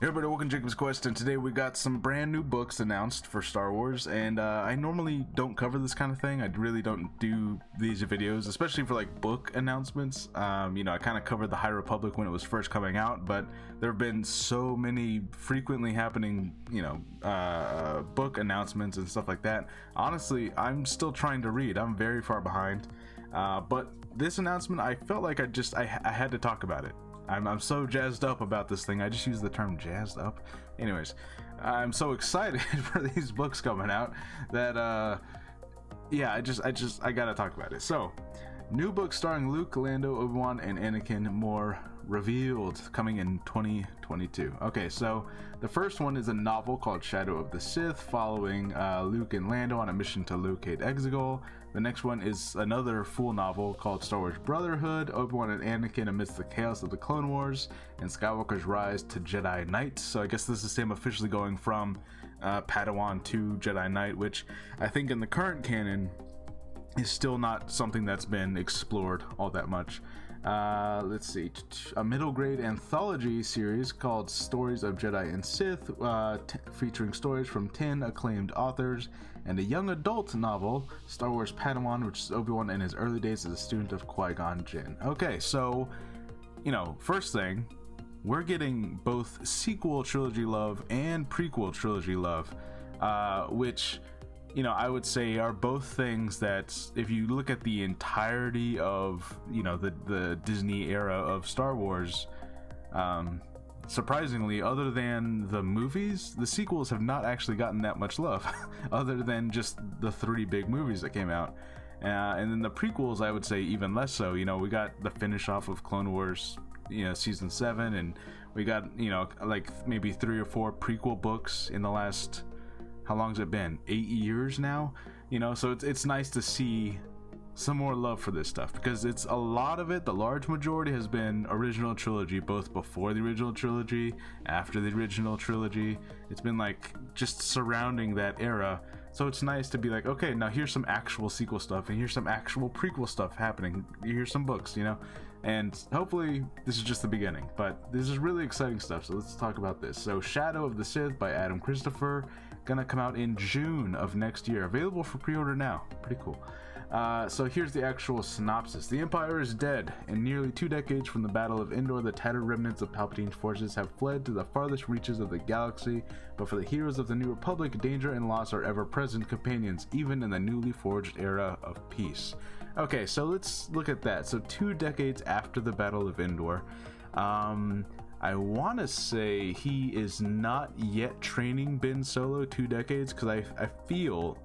Hey everybody, welcome to Jacob's Quest, and today we got some brand new books announced for Star Wars, and I normally don't cover this kind of thing. I really don't do these videos, especially for like book announcements. You know, I kind of covered the High Republic when it was first coming out, but there have been so many frequently happening, book announcements and stuff like that. Honestly, I'm still trying to read. I'm very far behind, but this announcement, I felt like I had to talk about it. I'm so jazzed up about this thing. I just use the term jazzed up. Anyways, I'm so excited for these books coming out that yeah, I gotta talk about it. So, new book starring Luke, Lando, Obi-Wan, and Anakin more revealed, coming in 2022. Okay, so the first one is a novel called Shadow of the Sith, following Luke and Lando on a mission to locate Exegol. The next one is another full novel called Star Wars Brotherhood, Obi-Wan and Anakin amidst the chaos of the Clone Wars, and Skywalker's rise to Jedi Knight. So I guess this is him officially going from Padawan to Jedi Knight, which I think in the current canon is still not something that's been explored all that much. Let's see, a middle grade anthology series called Stories of Jedi and Sith, featuring stories from 10 acclaimed authors, and a young adult novel, Star Wars Padawan, which is Obi-Wan in his early days as a student of Qui-Gon Jinn. Okay, so, you know, first thing, we're getting both sequel trilogy love and prequel trilogy love, which, you know, I would say are both things that, if you look at the entirety of, you know, the Disney era of Star Wars, surprisingly, other than the movies, the sequels have not actually gotten that much love, other than just the 3 big movies that came out. And then the prequels, I would say even less so. You know, we got the finish off of Clone Wars, you know, season 7, and we got, you know, like maybe 3 or 4 prequel books in the last, how long's it been? 8 years now? You know, so it's nice to see some more love for this stuff, because it's a lot of it, the large majority has been original trilogy, both before the original trilogy, after the original trilogy. It's been like just surrounding that era. So it's nice to be like, okay, now here's some actual sequel stuff, and here's some actual prequel stuff happening. Here's some books, you know? And hopefully this is just the beginning, but this is really exciting stuff, so let's talk about this. So Shadow of the Sith by Adam Christopher, gonna come out in June of next year, available for pre-order now. Pretty cool. So here's the actual synopsis. The Empire is dead. In nearly 2 decades from the Battle of Endor, the tattered remnants of Palpatine's forces have fled to the farthest reaches of the galaxy, but for the heroes of the New Republic, danger and loss are ever-present companions, even in the newly forged era of peace. Okay, so let's look at that. So 2 decades after the Battle of Endor, I want to say he is not yet training Ben Solo 2 decades, because I feel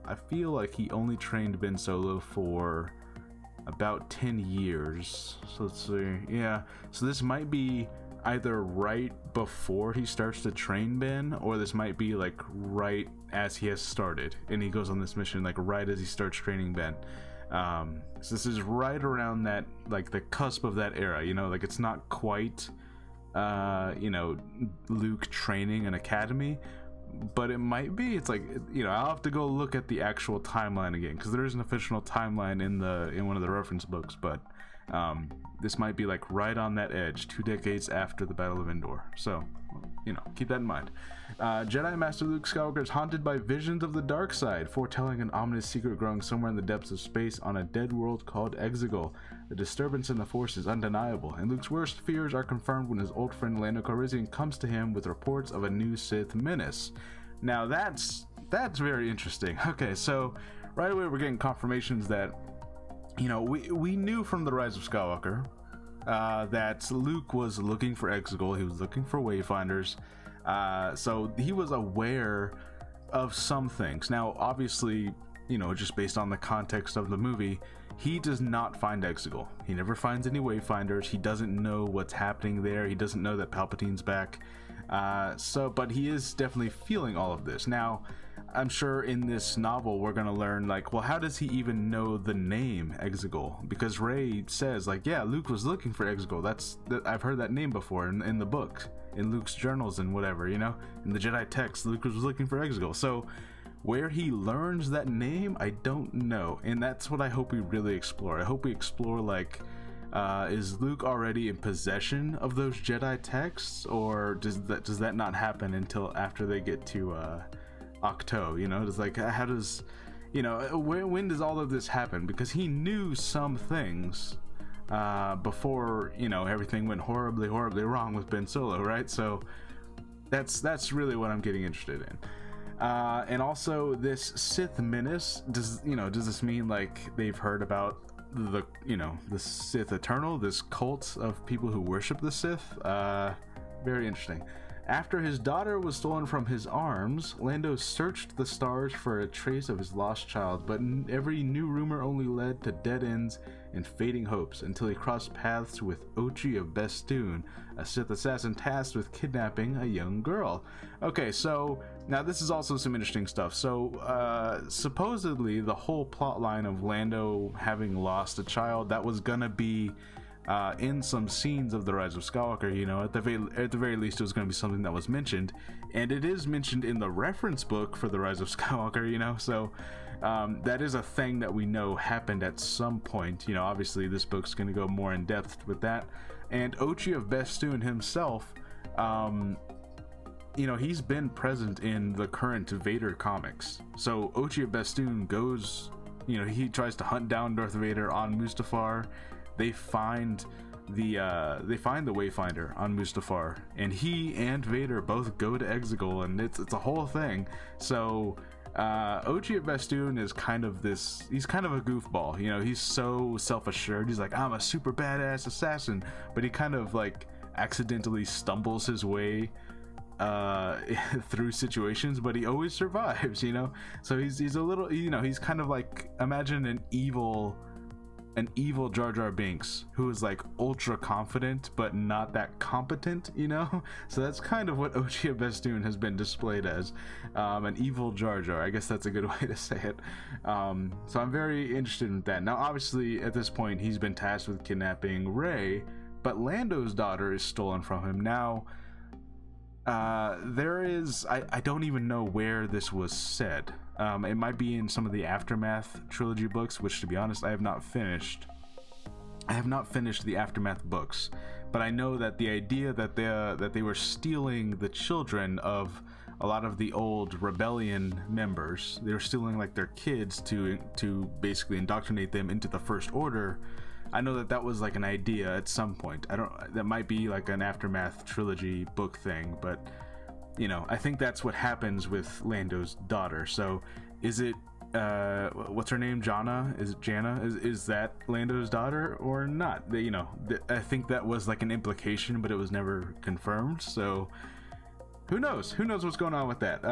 like he only trained Ben Solo for about 10 years. So let's see, yeah. So this might be either right before he starts to train Ben, or this might be like right as he has started, and he goes on this mission like right as he starts training Ben. So this is right around that, like the cusp of that era. You know, like it's not quite you know, Luke training an academy, but it might be. It's like, you know, I'll have to go look at the actual timeline again, because there is an official timeline in one of the reference books, but this might be like right on that edge, 2 decades after the Battle of Endor. So, you know, keep that in mind. Jedi Master Luke Skywalker is haunted by visions of the dark side, foretelling an ominous secret growing somewhere in the depths of space on a dead world called Exegol. The disturbance in the Force is undeniable, and Luke's worst fears are confirmed when his old friend Lando Calrissian comes to him with reports of a new Sith menace. Now that's very interesting. Okay, so right away we're getting confirmations that, you know, we knew from The Rise of Skywalker that Luke was looking for Exegol. He was looking for Wayfinders. So he was aware of some things. Now, obviously, you know, just based on the context of the movie, he does not find Exegol. He never finds any Wayfinders. He doesn't know what's happening there. He doesn't know that Palpatine's back. But he is definitely feeling all of this. Now, I'm sure in this novel we're going to learn, like, well, how does he even know the name Exegol? Because Rey says, like, yeah, Luke was looking for Exegol. I've heard that name before in the book, in Luke's journals and whatever, you know? In the Jedi text, Luke was looking for Exegol. So where he learns that name, I don't know. And that's what I hope we really explore. I hope we explore, like, Is Luke already in possession of those Jedi texts, or does that not happen until after they get to Octo? You know, it's like, how does, you know, when does all of this happen? Because he knew some things before, you know, everything went horribly wrong with Ben Solo, right? So that's really what I'm getting interested in. And also this Sith menace, does this mean like they've heard about the Sith Eternal, this cult of people who worship the Sith? Very interesting. After his daughter was stolen from his arms, Lando searched the stars for a trace of his lost child, but every new rumor only led to dead ends and fading hopes until he crossed paths with Ochi of Bestoon, a Sith assassin tasked with kidnapping a young girl. Okay, so now this is also some interesting stuff. So supposedly the whole plot line of Lando having lost a child, that was gonna be in some scenes of The Rise of Skywalker. You know, at the very least, it was going to be something that was mentioned, and it is mentioned in the reference book for The Rise of Skywalker. You know, so that is a thing that we know happened at some point. You know, obviously this book's going to go more in depth with that. And Ochi of Bestoon himself, you know, he's been present in the current Vader comics. So Ochi of Bestoon goes, you know, he tries to hunt down Darth Vader on Mustafar. They find the Wayfinder on Mustafar, and he and Vader both go to Exegol, and it's a whole thing. So Ochi of Bestoon is he's kind of a goofball. You know, he's so self-assured. He's like, I'm a super badass assassin, but he kind of like accidentally stumbles his way through situations, but he always survives, you know. So he's a little, you know, he's kind of like, imagine an evil Jar Jar Binks who is like ultra confident but not that competent, you know. So that's kind of what Ochi of Bestoon has been displayed as, an evil Jar Jar. I guess that's a good way to say it. So I'm very interested in that. Now obviously at this point he's been tasked with kidnapping Rey, but Lando's daughter is stolen from him. Now there is, I don't even know where this was said. It might be in some of the Aftermath trilogy books, which, to be honest, I have not finished the Aftermath books, but I know that the idea that they were stealing the children of a lot of the old rebellion members, they were stealing like their kids to basically indoctrinate them into the First Order. I know that was like an idea at some point. That might be like an Aftermath trilogy book thing, but you know, I think that's what happens with Lando's daughter. So is it what's her name, Jana? Is it Jana? Is that Lando's daughter or not? You know, I think that was like an implication, but it was never confirmed. So who knows what's going on with that.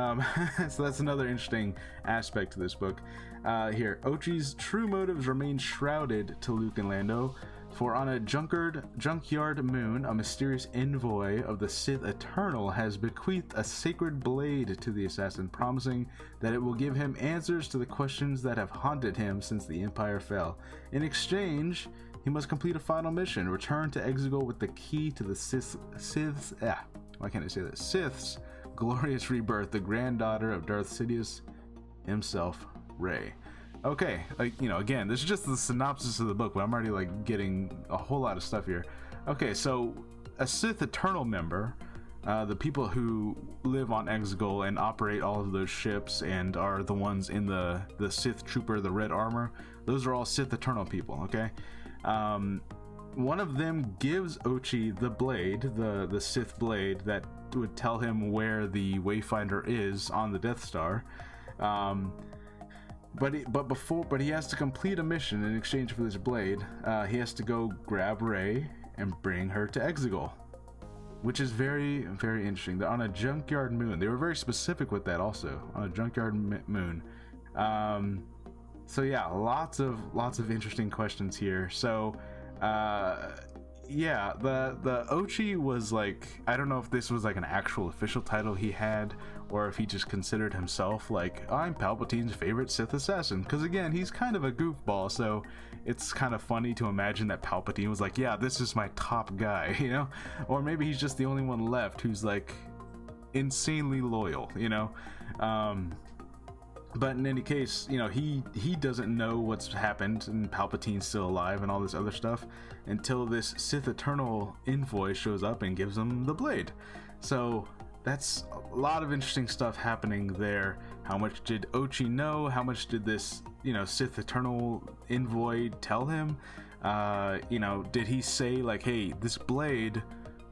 So that's another interesting aspect to this book. Here, Ochi's true motives remain shrouded to Luke and Lando, for on a junkyard moon, a mysterious envoy of the Sith Eternal has bequeathed a sacred blade to the assassin, promising that it will give him answers to the questions that have haunted him since the Empire fell. In exchange, he must complete a final mission, return to Exegol with the key to the Sith's glorious rebirth, the granddaughter of Darth Sidious himself, Rey. Okay, like, you know, again, this is just the synopsis of the book, but I'm already like getting a whole lot of stuff here. Okay, so a Sith Eternal member, the people who live on Exegol and operate all of those ships and are the ones in the Sith Trooper, the red armor, those are all Sith Eternal people, okay? One of them gives Ochi the blade, the Sith blade that would tell him where the Wayfinder is on the Death Star. But he has to complete a mission in exchange for this blade. He has to go grab Rey and bring her to Exegol, which is very, very interesting. They're on a junkyard moon. They were very specific with that also, on a junkyard moon. So yeah, lots of interesting questions here. So yeah, the Ochi was like, I don't know if this was like an actual official title he had, or if he just considered himself like, I'm Palpatine's favorite Sith assassin, because again, he's kind of a goofball, so it's kind of funny to imagine that Palpatine was like, yeah, this is my top guy, you know? Or maybe he's just the only one left who's like insanely loyal, you know? But in any case, you know, he doesn't know what's happened and Palpatine's still alive and all this other stuff until this Sith Eternal envoy shows up and gives him the blade. So that's a lot of interesting stuff happening there. How much did Ochi know? How much did this, you know, Sith Eternal envoy tell him? You know, did he say like, hey, this blade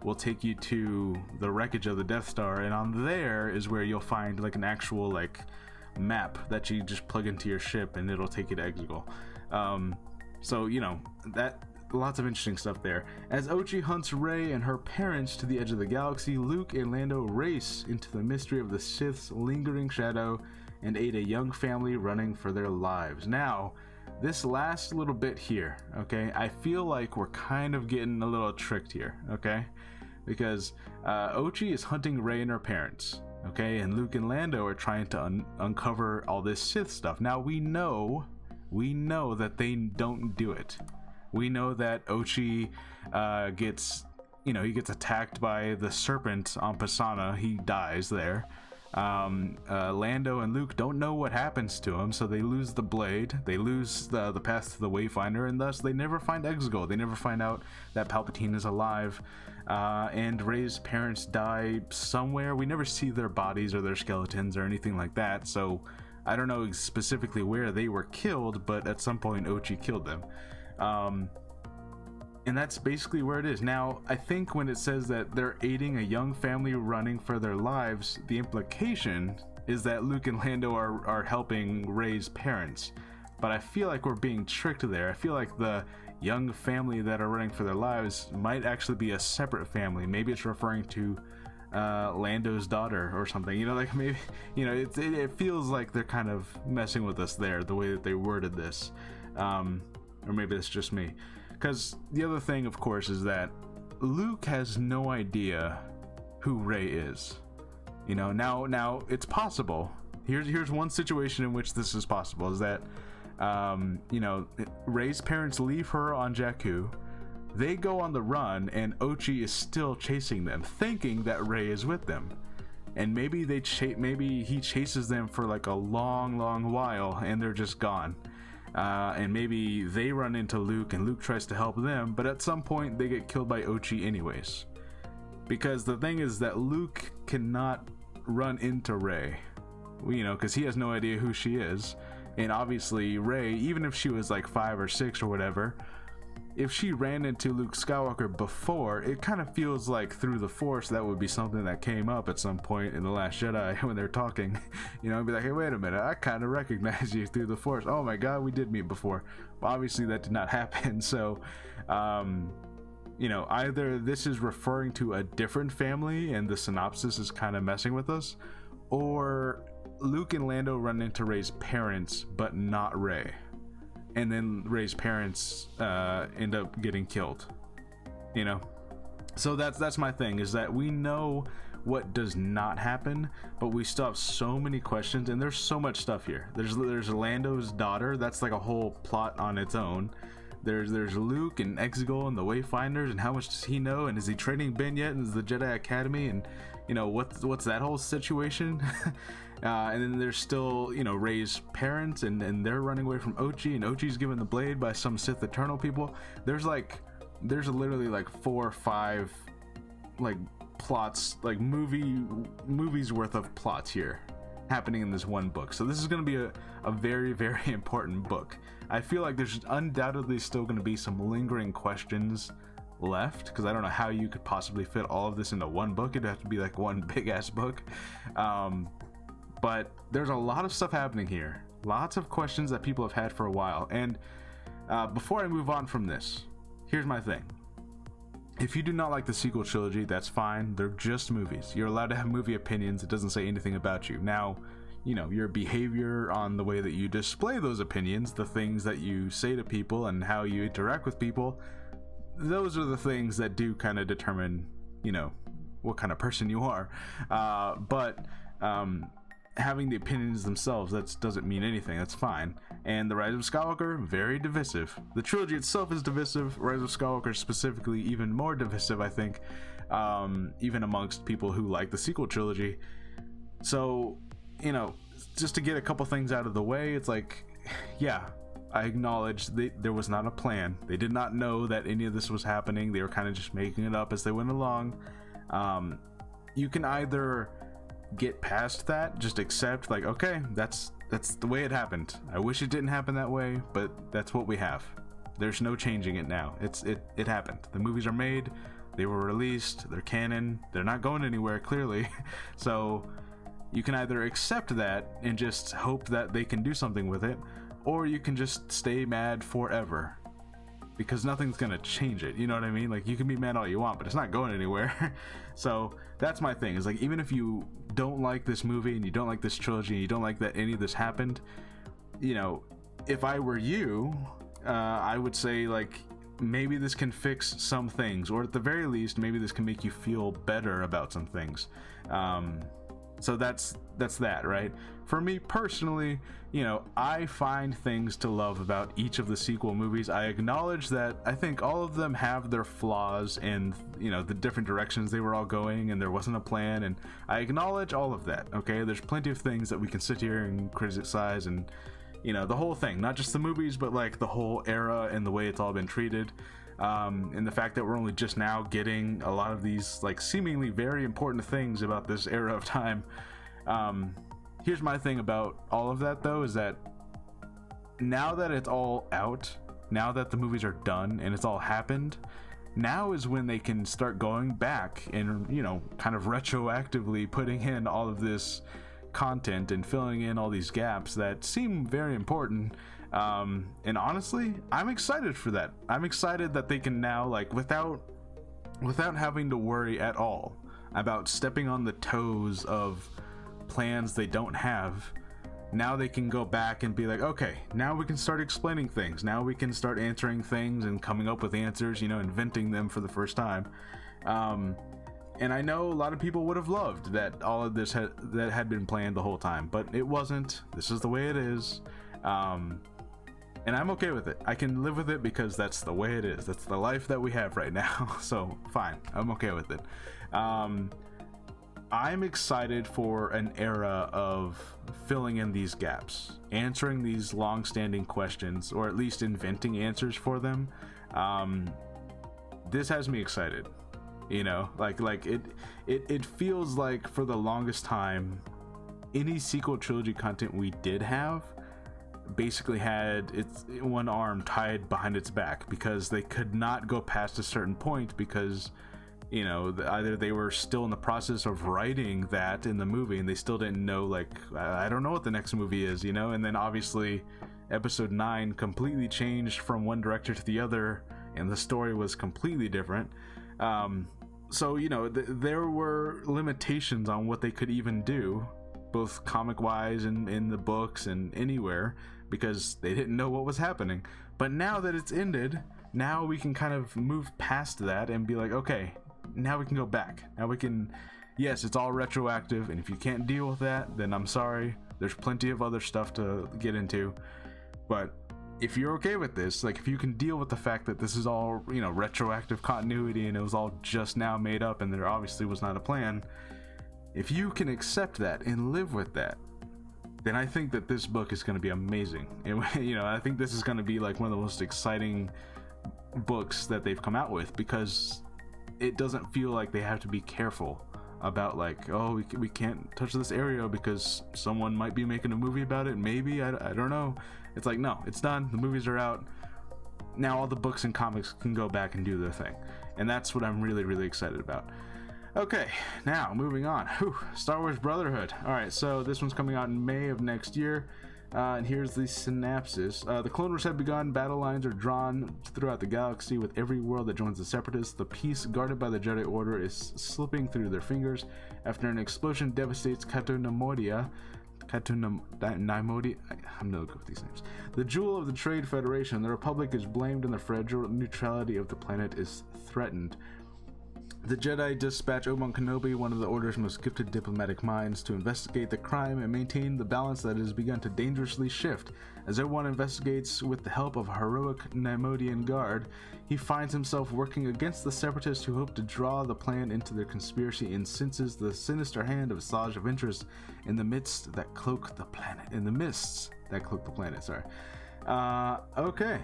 will take you to the wreckage of the Death Star, and on there is where you'll find like an actual like map that you just plug into your ship and it'll take you to Exegol. So, you know, that lots of interesting stuff there. As Ochi hunts Rey and her parents to the edge of the galaxy, Luke and Lando race into the mystery of the Sith's lingering shadow and aid a young family running for their lives. Now, this last little bit here, okay, I feel like we're kind of getting a little tricked here, okay? Because Ochi is hunting Rey and her parents, okay, and Luke and Lando are trying to uncover all this Sith stuff. Now we know that they don't do it. We know that Ochi gets attacked by the serpent on Pisana. He dies there. Lando and Luke don't know what happens to him, so they lose the blade, they lose the path to the Wayfinder, and thus they never find Exegol. They never find out that Palpatine is alive. And Rey's parents die somewhere. We never see their bodies or their skeletons or anything like that, so I don't know specifically where they were killed, but at some point Ochi killed them. And that's basically where it is. Now, I think when it says that they're aiding a young family running for their lives, the implication is that Luke and Lando are helping Rey's parents. But I feel like we're being tricked there. I feel like the young family that are running for their lives might actually be a separate family. Maybe it's referring to Lando's daughter or something. You know, like maybe, you know, it feels like they're kind of messing with us there, the way that they worded this. Or maybe it's just me. Because the other thing, of course, is that Luke has no idea who Rey is. You know, now it's possible. Here's one situation in which this is possible, is that, you know, Rey's parents leave her on Jakku. They go on the run, and Ochi is still chasing them, thinking that Rey is with them. And maybe maybe he chases them for like a long while, and they're just gone. And maybe they run into Luke and Luke tries to help them, but at some point they get killed by Ochi anyways. Because the thing is that Luke cannot run into Rey, you know, because he has no idea who she is. And obviously Rey, even if she was like 5 or 6 or whatever, if she ran into Luke Skywalker before, it kind of feels like through the Force that would be something that came up at some point in The Last Jedi when they're talking. You know, it'd be like, hey, wait a minute, I kind of recognize you through the Force. Oh my god, we did meet before. Well, obviously that did not happen. So, you know, either this is referring to a different family and the synopsis is kind of messing with us, or Luke and Lando run into Rey's parents, but not Rey. And then Rey's parents end up getting killed, you know. So that's my thing, is that we know what does not happen, but we still have so many questions, and there's so much stuff here. There's Lando's daughter, that's like a whole plot on its own. There's Luke and Exegol and the Wayfinders, and how much does he know, and is he training Ben yet, and is the Jedi Academy, and you know what's that whole situation. And then there's still, you know, Rey's parents, and they're running away from Ochi, and Ochi's given the blade by some Sith Eternal people. There's literally like 4 or 5 like plots, like movies worth of plots here happening in this one book. So this is going to be a very, very important book. I feel like there's undoubtedly still going to be some lingering questions left, because I don't know how you could possibly fit all of this into one book. It'd have to be like one big ass book. But there's a lot of stuff happening here. Lots of questions that people have had for a while. And before I move on from this, here's my thing. If you do not like the sequel trilogy, that's fine. They're just movies. You're allowed to have movie opinions. It doesn't say anything about you. Now, you know, your behavior on the way that you display those opinions, the things that you say to people and how you interact with people, those are the things that do kind of determine, you know, what kind of person you are. But having the opinions themselves, that doesn't mean anything. That's fine. And The Rise of Skywalker, very divisive. The trilogy itself is divisive. Rise of Skywalker specifically even more divisive, I think, even amongst people who like the sequel trilogy. So, you know, just to get a couple things out of the way, it's like, yeah, I acknowledge there was not a plan. They did not know that any of this was happening. They were kind of just making it up as they went along. You can either get past that, just accept, like, okay, that's the way it happened. I wish it didn't happen that way, but that's what we have. There's no changing it now. It happened. The movies are made. They were released. They're canon. They're not going anywhere, clearly. So you can either accept that and just hope that they can do something with it, or you can just stay mad forever, because nothing's gonna change it. You know what I mean? Like, you can be mad all you want, but it's not going anywhere. So that's my thing, is like, even if you don't like this movie and you don't like this trilogy and you don't like that any of this happened, you know, if I were you, I would say, like, maybe this can fix some things, or at the very least, maybe this can make you feel better about some things. So that's that, right? For me personally, you know, I find things to love about each of the sequel movies. I acknowledge that I think all of them have their flaws and, you know, the different directions they were all going, and there wasn't a plan, and I acknowledge all of that, okay? There's plenty of things that we can sit here and criticize, and, you know, the whole thing, not just the movies, but like the whole era and the way it's all been treated. And the fact that we're only just now getting a lot of these, like, seemingly very important things about this era of time. Here's my thing about all of that, though, is that now that it's all out, now that the movies are done and it's all happened, now is when they can start going back and, you know, kind of retroactively putting in all of this content and filling in all these gaps that seem very important. And honestly, I'm excited for that. I'm excited that they can now, like, without having to worry at all about stepping on the toes of plans they don't have, now they can go back and be like, okay, now we can start explaining things. Now we can start answering things and coming up with answers, you know, inventing them for the first time. And I know a lot of people would have loved that all of this had been planned the whole time, but it wasn't. This is the way it is. And I'm okay with it. I can live with it because that's the way it is. That's the life that we have right now. So fine, I'm okay with it. I'm excited for an era of filling in these gaps, answering these long-standing questions, or at least inventing answers for them. This has me excited. You know, like it feels like for the longest time, any sequel trilogy content we did have basically had its one arm tied behind its back, because they could not go past a certain point, because, you know, either they were still in the process of writing that in the movie and they still didn't know, like, I don't know what the next movie is, you know, and then obviously episode 9 completely changed from one director to the other and the story was completely different. So, you know, there were limitations on what they could even do, both comic-wise and in the books and anywhere, because they didn't know what was happening. But now that it's ended, now we can kind of move past that and be like, okay, now we can go back. Now we can, yes, it's all retroactive, and if you can't deal with that, then I'm sorry. There's plenty of other stuff to get into. But if you're okay with this, like, if you can deal with the fact that this is all, you know, retroactive continuity and it was all just now made up and there obviously was not a plan, if you can accept that and live with that, then I think that this book is going to be amazing. And, you know, I think this is going to be like one of the most exciting books that they've come out with, because it doesn't feel like they have to be careful about, like, oh, we can't touch this area because someone might be making a movie about it, maybe, I don't know. It's like, no, it's done, the movies are out, now all the books and comics can go back and do their thing, and that's what I'm really, really excited about. Okay, now moving on. Star Wars Brotherhood. Alright, so this one's coming out in May of next year. And here's the synopsis. The Clone Wars have begun. Battle lines are drawn throughout the galaxy. With every world that joins the Separatists, the peace guarded by the Jedi Order is slipping through their fingers after an explosion devastates Katonamodia. I'm no good with these names. The jewel of the Trade Federation. The Republic is blamed and the fragile neutrality of the planet is threatened. The Jedi dispatch Obi-Wan Kenobi, one of the Order's most gifted diplomatic minds, to investigate the crime and maintain the balance that has begun to dangerously shift. As Obi-Wan investigates with the help of a heroic Naimodian guard, he finds himself working against the Separatists who hope to draw the plan into their conspiracy, and senses the sinister hand of Asajj Ventress in the mists that cloak the planet. Okay.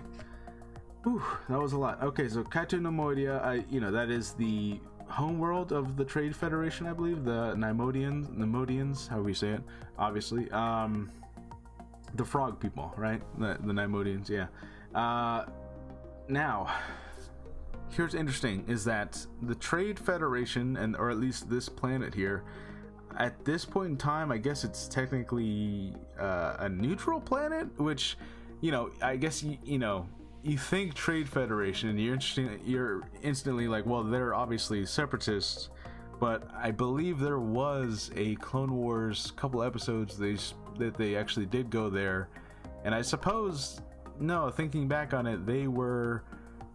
Whew, that was a lot. Okay, so Kaitu Neimoidia, that is the homeworld of the Trade Federation, I believe. The Naimodians, however you say it, obviously. The frog people, right? The Naimodians, yeah. Now, here's interesting, is that the Trade Federation, or at least this planet here, at this point in time, I guess it's technically a neutral planet, which, I guess, you think Trade Federation, and you're instantly like, well, they're obviously separatists, but I believe there was a Clone Wars couple episodes that they actually did go there, and I suppose, no, thinking back on it, they were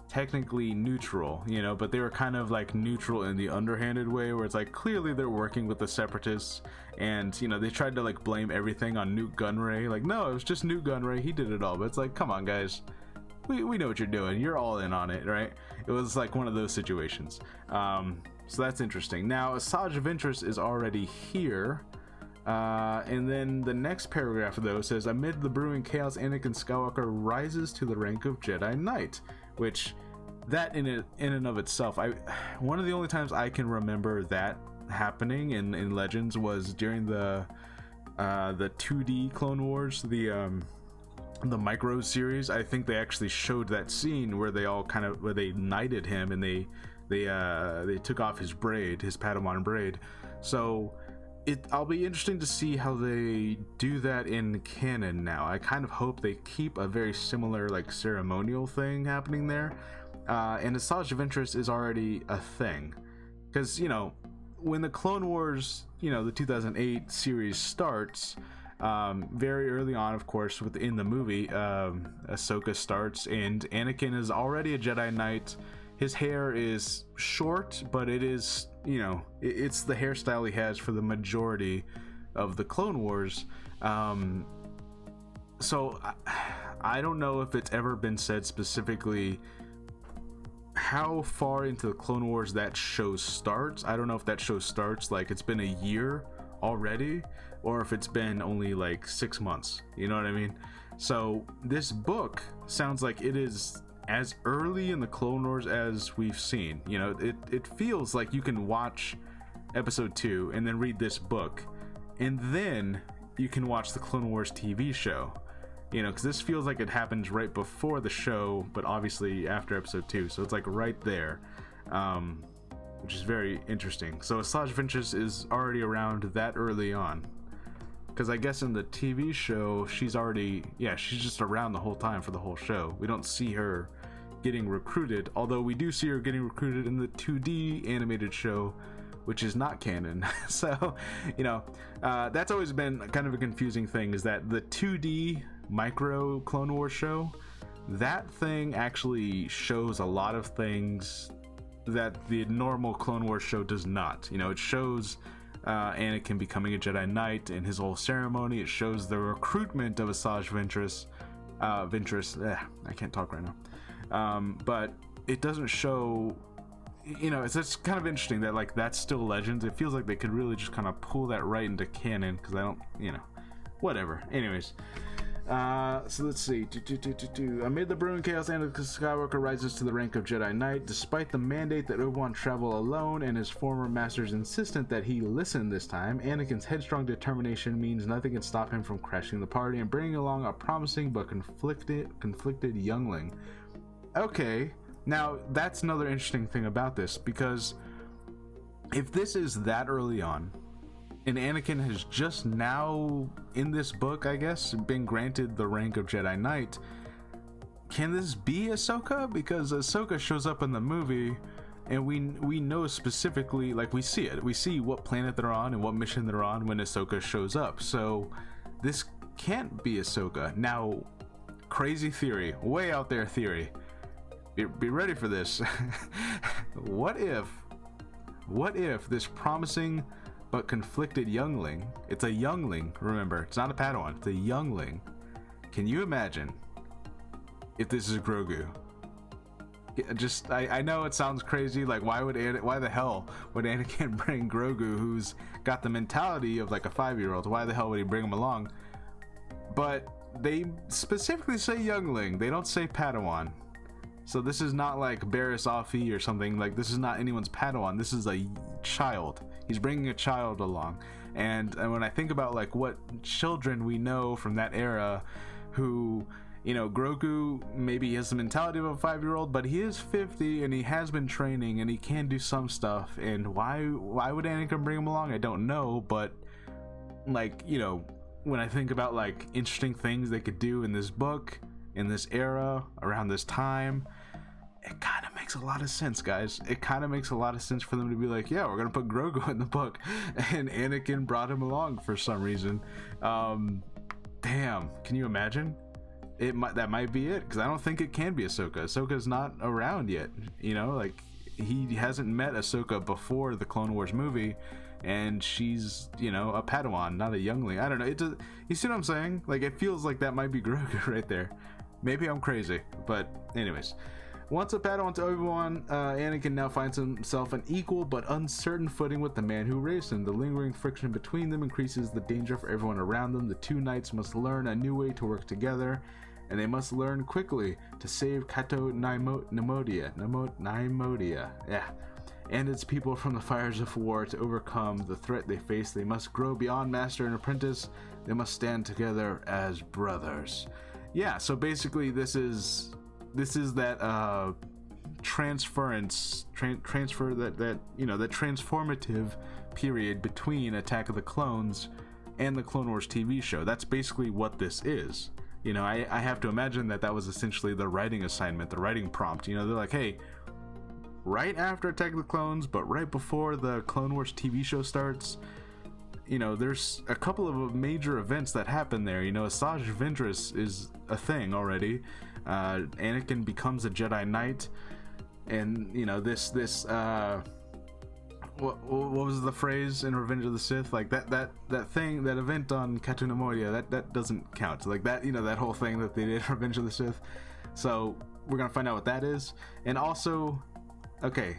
technically neutral, but they were kind of like neutral in the underhanded way, where it's like clearly they're working with the separatists, and they tried to like blame everything on Newt Gunray, like, no, it was just Newt Gunray, he did it all. But it's like, come on, guys, we know what you're doing, you're all in on it, right? It was like one of those situations. So that's interesting. Now Asajj Ventress is already here, and then the next paragraph though says, amid the brewing chaos, Anakin Skywalker rises to the rank of Jedi Knight, which that in and of itself, one of the only times I can remember that happening in Legends was during the 2D Clone Wars, the micro series. I think they actually showed that scene where they knighted him, and they took off his Padawan braid. So I'll be interesting to see how they do that in canon now. I kind of hope they keep a very similar like ceremonial thing happening there. And Asajj Ventress is already a thing, because when the Clone Wars, the 2008 series starts, very early on, of course, within the movie, Ahsoka starts, and Anakin is already a Jedi Knight. His hair is short, but it is, it's the hairstyle he has for the majority of the Clone Wars. So I don't know if it's ever been said specifically how far into the Clone Wars that show starts. I don't know if that show starts like it's been a year already, or if it's been only like 6 months, you know what I mean? So this book sounds like it is as early in the Clone Wars as we've seen. It feels like you can watch episode 2 and then read this book, and then you can watch the Clone Wars TV show, because this feels like it happens right before the show, but obviously after episode 2, so it's like right there, which is very interesting. So Asajj Ventress is already around that early on, because I guess in the TV show she's just around the whole time for the whole show. We don't see her getting recruited, although we do see her getting recruited in the 2D animated show, which is not canon. So that's always been kind of a confusing thing, is that the 2D micro Clone Wars show, that thing actually shows a lot of things that the normal Clone Wars show does not. It shows Anakin becoming a Jedi Knight and his whole ceremony. It shows the recruitment of Asajj Ventress. I can't talk right now. But it doesn't show. It's just kind of interesting that like that's still Legends. It feels like they could really just kind of pull that right into canon, because I don't, whatever. Anyways. So let's see. Amid the brewing chaos, Anakin Skywalker rises to the rank of Jedi Knight. Despite the mandate that Obi-Wan travel alone and his former master's insistent that he listen this time, Anakin's headstrong determination means nothing can stop him from crashing the party and bringing along a promising but conflicted youngling. Okay, now that's another interesting thing about this, because if this is that early on, and Anakin has just now, in this book, I guess, been granted the rank of Jedi Knight, can this be Ahsoka? Because Ahsoka shows up in the movie, and we know specifically, like, we see it. We see what planet they're on and what mission they're on when Ahsoka shows up. So this can't be Ahsoka. Now, crazy theory, way out there theory. Be ready for this. What if What if this promising but conflicted youngling, it's a youngling, remember, it's not a Padawan, it's a youngling. Can you imagine if this is Grogu? I know it sounds crazy, like why the hell would Anakin bring Grogu, who's got the mentality of like a 5-year-old? Why the hell would he bring him along? But they specifically say youngling, they don't say Padawan. So this is not like Barriss Offee or something, like this is not anyone's Padawan, this is a child. He's bringing a child along. And when I think about like what children we know from that era who, you know, Grogu maybe has the mentality of a 5-year-old, but he is 50 and he has been training and he can do some stuff. And why would Anakin bring him along? I don't know, but like, you know, when I think about like interesting things they could do in this book, in this era, around this time, it kind of makes a lot of sense, guys. It kind of makes a lot of sense for them to be like, yeah, we're gonna put Grogu in the book, and Anakin brought him along for some reason. Damn, can you imagine? That might be it, because I don't think it can be Ahsoka. Ahsoka's not around yet, you know, like he hasn't met Ahsoka before the Clone Wars movie, and she's, you know, a Padawan, not a youngling. I don't know. You see what I'm saying? Like, it feels like that might be Grogu right there. Maybe I'm crazy, but anyways. Once a Padawan to Obi-Wan, Anakin now finds himself an equal but uncertain footing with the man who raised him. The lingering friction between them increases the danger for everyone around them. The two knights must learn a new way to work together, and they must learn quickly to save Cato Neimoidia, and its people from the fires of war. To overcome the threat they face, they must grow beyond master and apprentice. They must stand together as brothers. Yeah, so basically this is that transfer that you know, that transformative period between Attack of the Clones and the Clone Wars TV show. That's basically what this is. You know, I have to imagine that was essentially the writing assignment, the writing prompt. You know, they're like, hey, right after Attack of the Clones, but right before the Clone Wars TV show starts, you know, there's a couple of major events that happen there. You know, Asajj Ventress is a thing already. Anakin becomes a Jedi Knight, and you know, this what was the phrase in Revenge of the Sith? Like that thing, that event on Cato Neimoidia, that doesn't count. Like that, you know, that whole thing that they did in Revenge of the Sith. So we're gonna find out what that is, and also, okay,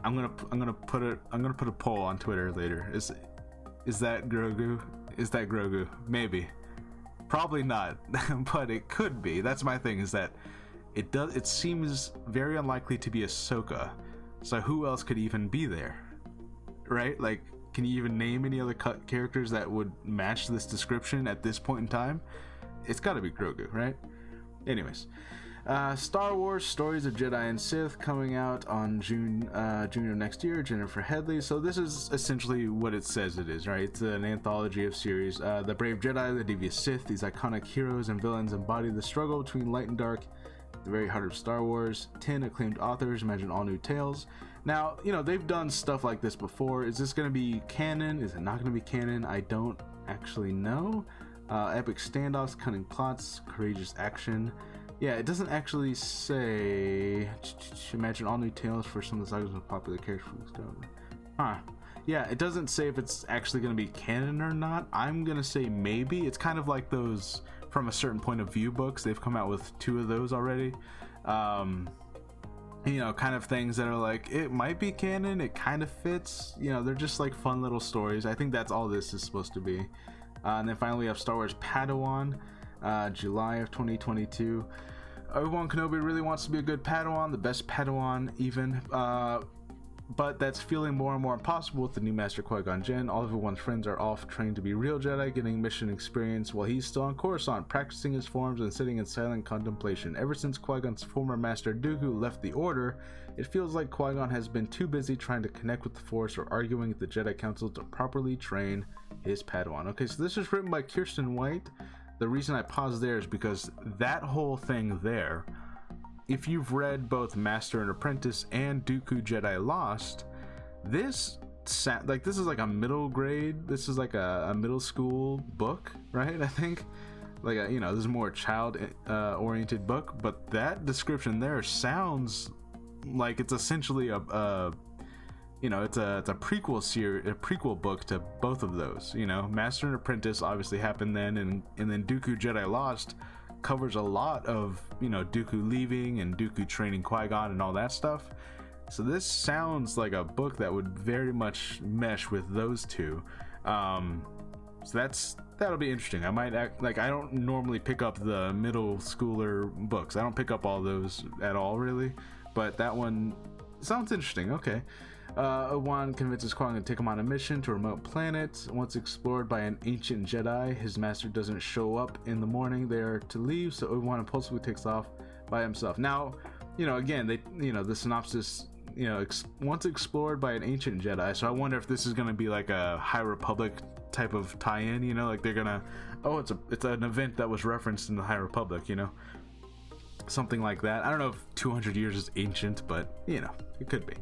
I'm gonna put a poll on Twitter later. Is that Grogu? Is that Grogu? Maybe. Probably not, but it could be. That's my thing, is that it seems very unlikely to be Ahsoka. So who else could even be there? Right? Like, can you even name any other characters that would match this description at this point in time? It's got to be Grogu, right? Anyways, Star Wars Stories of Jedi and Sith coming out on June of next year. Jennifer Headley. So this is essentially what it says it is, right? It's an anthology of series. The brave Jedi, the devious Sith, these iconic heroes and villains embody the struggle between light and dark, the very heart of Star Wars. 10 acclaimed authors imagine all new tales. Now, you know, they've done stuff like this before. Is this going to be canon? Is it not going to be canon? I don't actually know. Epic standoffs, cunning plots, courageous action. Yeah, it doesn't actually say. Imagine all new tales for some of the sagas with popular characters from this time. Huh. Yeah, it doesn't say if it's actually going to be canon or not. I'm going to say maybe. It's kind of like those From a Certain Point of View books. They've come out with 2 of those already. You know, kind of things that are like, it might be canon, it kind of fits. You know, they're just like fun little stories. I think that's all this is supposed to be. And then finally we have Star Wars Padawan, July of 2022. Obi-Wan Kenobi really wants to be a good Padawan, the best Padawan even, but that's feeling more and more impossible with the new Master Qui-Gon Jinn. All of Obi-Wan's friends are off trained to be real Jedi, getting mission experience, while he's still on Coruscant, practicing his forms and sitting in silent contemplation. Ever since Qui-Gon's former Master Dooku left the Order, it feels like Qui-Gon has been too busy trying to connect with the Force or arguing with the Jedi Council to properly train his Padawan. Okay, so this is written by Kirsten White. The reason I paused there is because that whole thing there, if you've read both Master and Apprentice and Dooku Jedi Lost, this is like a middle grade, this is like a middle school book, right? I think, like a, you know, this is more child oriented book, but that description there sounds like it's essentially it's a prequel series, a prequel book to both of those. Master and Apprentice obviously happened then, and then Dooku Jedi Lost covers a lot of Dooku leaving and Dooku training Qui-Gon and all that stuff. So this sounds like a book that would very much mesh with those two. So that'll be interesting. I might I don't normally pick up the middle schooler books. I don't pick up all those at all, really. But that one sounds interesting. Okay. Obi-Wan convinces Qui-Gon to take him on a mission to a remote planet. Once explored by an ancient Jedi, his master doesn't show up in the morning they are to leave, so Obi-Wan impulsively takes off by himself. Now, again, the synopsis, once explored by an ancient Jedi, so I wonder if this is going to be like a High Republic type of tie-in, like they're gonna, it's an event that was referenced in the High Republic, something like that. I don't know if 200 years is ancient, but it could be.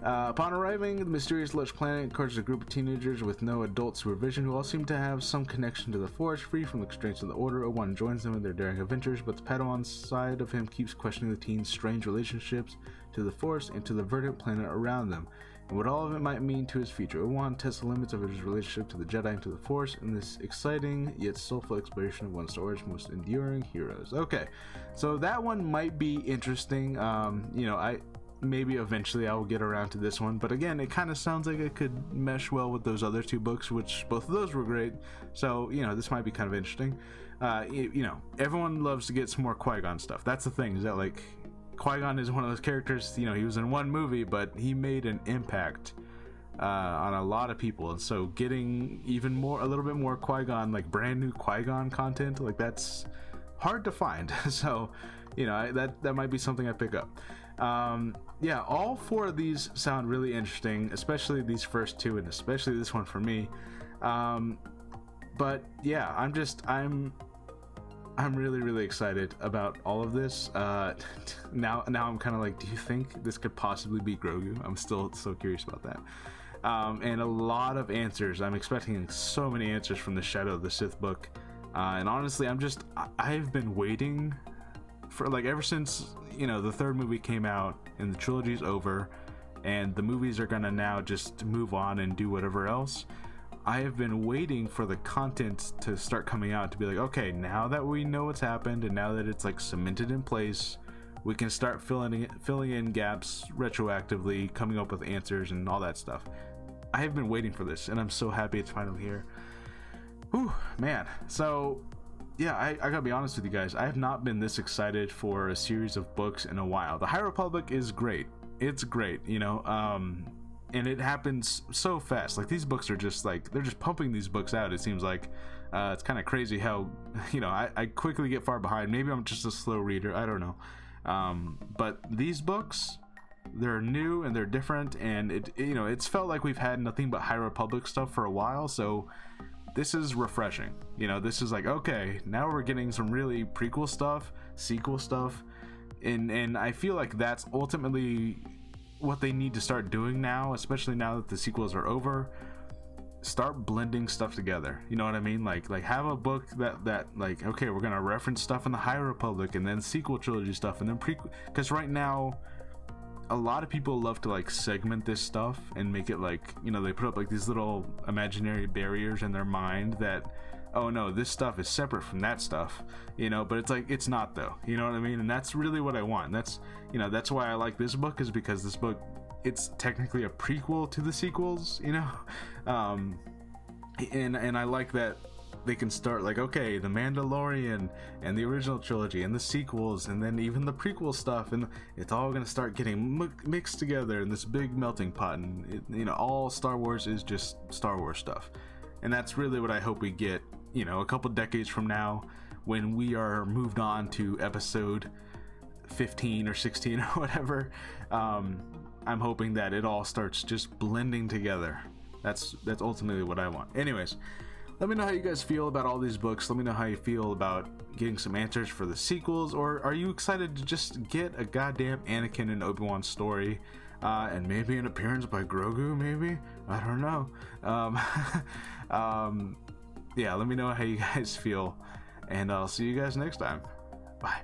Upon arriving, the mysterious lush planet encourages a group of teenagers with no adult supervision who all seem to have some connection to the Force, free from the constraints of the Order. Obi-Wan joins them in their daring adventures, but the Padawan side of him keeps questioning the teens' strange relationships to the Force and to the verdant planet around them, and what all of it might mean to his future. Obi-Wan tests the limits of his relationship to the Jedi and to the Force in this exciting yet soulful exploration of one of Star Wars' most enduring heroes. Okay, so that one might be interesting. Maybe eventually I will get around to this one, but again, it kind of sounds like it could mesh well with those other two books, which both of those were great. So this might be kind of interesting. Everyone loves to get some more Qui-Gon stuff. That's the thing, is that like Qui-Gon is one of those characters, he was in one movie, but he made an impact on a lot of people, and so getting a little bit more Qui-Gon, like brand new Qui-Gon content, like that's hard to find. So that might be something I pick up. All four of these sound really interesting, especially these first two, and especially this one for me. But yeah, I'm really, really excited about all of this. Now I'm kind of like, do you think this could possibly be Grogu? I'm still so curious about that. And a lot of answers. I'm expecting so many answers from the Shadow of the Sith book. And honestly, I've been waiting for ever since the third movie came out and the trilogy's over and the movies are gonna now just move on and do whatever else. I have been waiting for the content to start coming out to be like, okay, now that we know what's happened and now that it's like cemented in place, we can start filling in gaps retroactively, coming up with answers and all that stuff. I have been waiting for this, and I'm so happy it's finally here. Whew, man. So yeah, I gotta be honest with you guys, I have not been this excited for a series of books in a while. The High Republic is great. It's great, and it happens so fast. Like, these books are just like, they're just pumping these books out, it seems like. It's kind of crazy how, I quickly get far behind. Maybe I'm just a slow reader, I don't know. But these books, they're new and they're different, and it's felt like we've had nothing but High Republic stuff for a while, so this is refreshing. This is like, okay, now we're getting some really prequel stuff, sequel stuff, and I feel like that's ultimately what they need to start doing now, especially now that the sequels are over. Start blending stuff together, you know what I mean? Like have a book that like, okay, we're gonna reference stuff in the High Republic and then sequel trilogy stuff and then prequel, because right now a lot of people love to like segment this stuff and make it like, they put up like these little imaginary barriers in their mind that, oh no, this stuff is separate from that stuff, but it's like, it's not though, you know what I mean? And that's really what I want. That's why I like this book, is because this book, it's technically a prequel to the sequels, and I like that they can start like, okay, the Mandalorian and the original trilogy and the sequels and then even the prequel stuff, and it's all going to start getting mixed together in this big melting pot, and all Star Wars is just Star Wars stuff. And that's really what I hope we get, a couple decades from now, when we are moved on to episode 15 or 16 or whatever. I'm hoping that it all starts just blending together. That's ultimately what I want. Anyways, let me know how you guys feel about all these books. Let me know how you feel about getting some answers for the sequels, or are you excited to just get a goddamn Anakin and Obi-Wan story, and maybe an appearance by Grogu, maybe? I don't know. Yeah, let me know how you guys feel, and I'll see you guys next time. Bye.